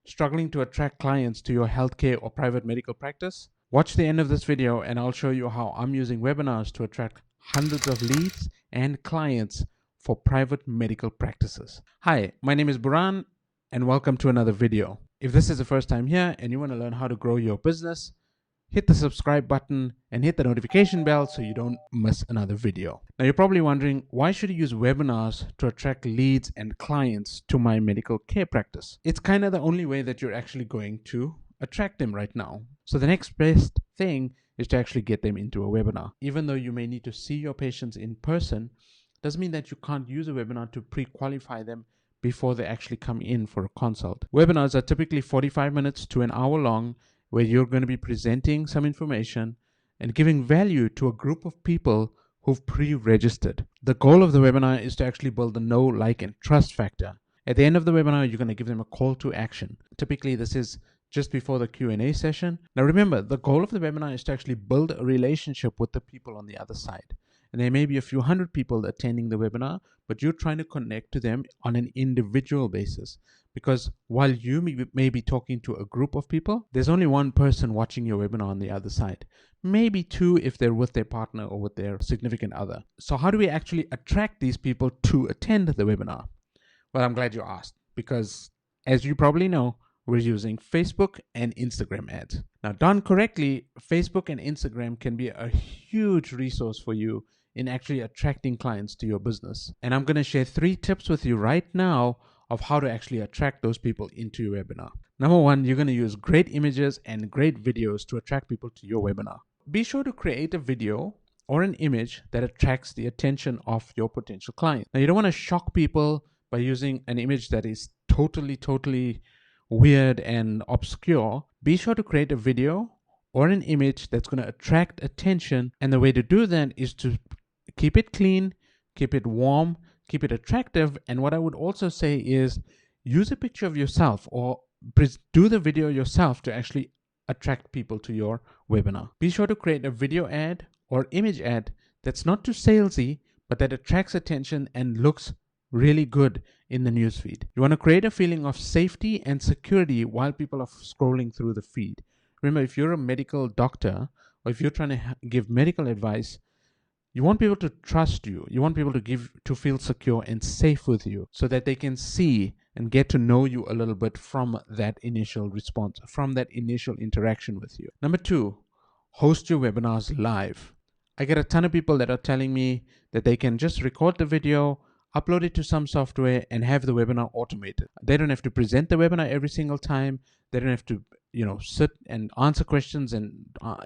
Struggling to attract clients to your healthcare or private medical practice? Watch the end of this video and I'll show you how I'm using webinars to attract hundreds of leads and clients for private medical practices. Hi, my name is Buran and welcome to another video. If this is the first time here and you want to learn how to grow your business, hit the subscribe button and hit the notification bell so you don't miss another video. Now you're probably wondering, why should I use webinars to attract leads and clients to my medical care practice? It's kind of the only way that you're actually going to attract them right now. So the next best thing is to actually get them into a webinar. Even though you may need to see your patients in person, doesn't mean that you can't use a webinar to pre-qualify them before they actually come in for a consult. Webinars are typically 45 minutes to an hour long, where you're going to be presenting some information and giving value to a group of people who've pre-registered. The goal of the webinar is to actually build the know, like, and trust factor. At the end of the webinar, you're going to give them a call to action. Typically, this is just before the Q&A session. Now remember, the goal of the webinar is to actually build a relationship with the people on the other side. And there may be a few hundred people attending the webinar, but you're trying to connect to them on an individual basis. Because while you may be talking to a group of people, there's only one person watching your webinar on the other side. Maybe two if they're with their partner or with their significant other. So how do we actually attract these people to attend the webinar? Well, I'm glad you asked, because as you probably know, we're using Facebook and Instagram ads. Now, done correctly, Facebook and Instagram can be a huge resource for you in actually attracting clients to your business. And I'm going to share 3 tips with you right now of how to actually attract those people into your webinar. Number 1, you're going to use great images and great videos to attract people to your webinar. Be sure to create a video or an image that attracts the attention of your potential client. Now, you don't want to shock people by using an image that is totally weird and obscure. Be sure to create a video or an image that's going to attract attention, and the way to do that is to keep it clean, keep it warm, keep it attractive. And what I would also say is use a picture of yourself or do the video yourself to actually attract people to your webinar. Be sure to create a video ad or image ad that's not too salesy, but that attracts attention and looks really good in the newsfeed. You want to create a feeling of safety and security while people are scrolling through the feed. Remember, if you're a medical doctor or if you're trying to give medical advice, you want people to trust you. You want people to feel secure and safe with you so that they can see and get to know you a little bit from that initial response, from that initial interaction with you. Number 2, host your webinars live. I get a ton of people that are telling me that they can just record the video, upload it to some software, and have the webinar automated. They don't have to present the webinar every single time. They don't have to, sit and answer questions and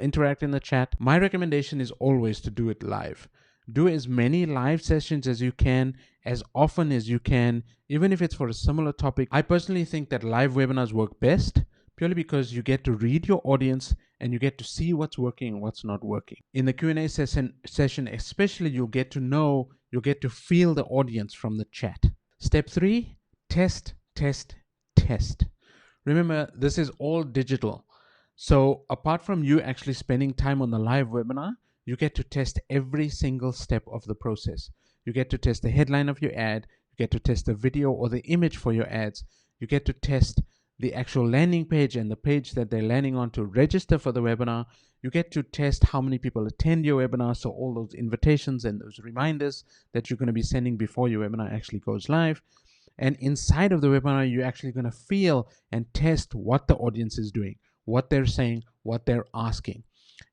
interact in the chat. My recommendation is always to do it live. Do as many live sessions as you can, as often as you can, even if it's for a similar topic. I personally think that live webinars work best purely because you get to read your audience and you get to see what's working and what's not working. In the Q&A session especially, you'll get to feel the audience from the chat. Step 3, test. Remember, this is all digital. So apart from you actually spending time on the live webinar, you get to test every single step of the process. You get to test the headline of your ad. You get to test the video or the image for your ads. You get to test the actual landing page and the page that they're landing on to register for the webinar. You get to test how many people attend your webinar, so all those invitations and those reminders that you're going to be sending before your webinar actually goes live. And inside of the webinar, you're actually going to feel and test what the audience is doing, what they're saying, what they're asking.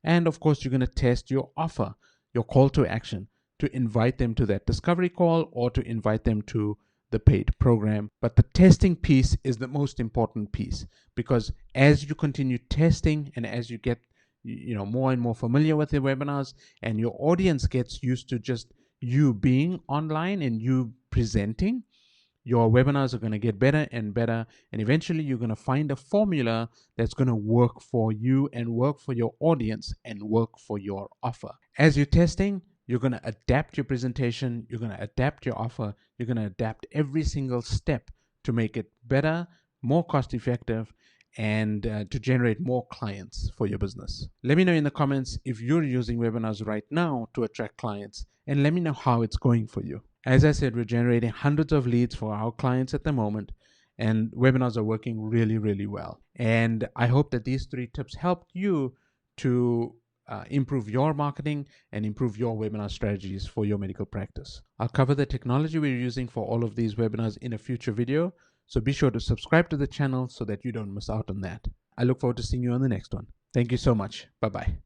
And of course, you're going to test your offer, your call to action, to invite them to that discovery call or to invite them to the paid program. But the testing piece is the most important piece, because as you continue testing and as you get more and more familiar with the webinars and your audience gets used to just you being online and you presenting, your webinars are going to get better and better, and eventually you're going to find a formula that's going to work for you and work for your audience and work for your offer. As you're testing, you're going to adapt your presentation, you're going to adapt your offer, you're going to adapt every single step to make it better, more cost effective, and to generate more clients for your business. Let me know in the comments if you're using webinars right now to attract clients, and let me know how it's going for you. As I said, we're generating hundreds of leads for our clients at the moment, and webinars are working really, really well. And I hope that these 3 tips helped you to improve your marketing and improve your webinar strategies for your medical practice. I'll cover the technology we're using for all of these webinars in a future video, so be sure to subscribe to the channel so that you don't miss out on that. I look forward to seeing you on the next one. Thank you so much. Bye-bye.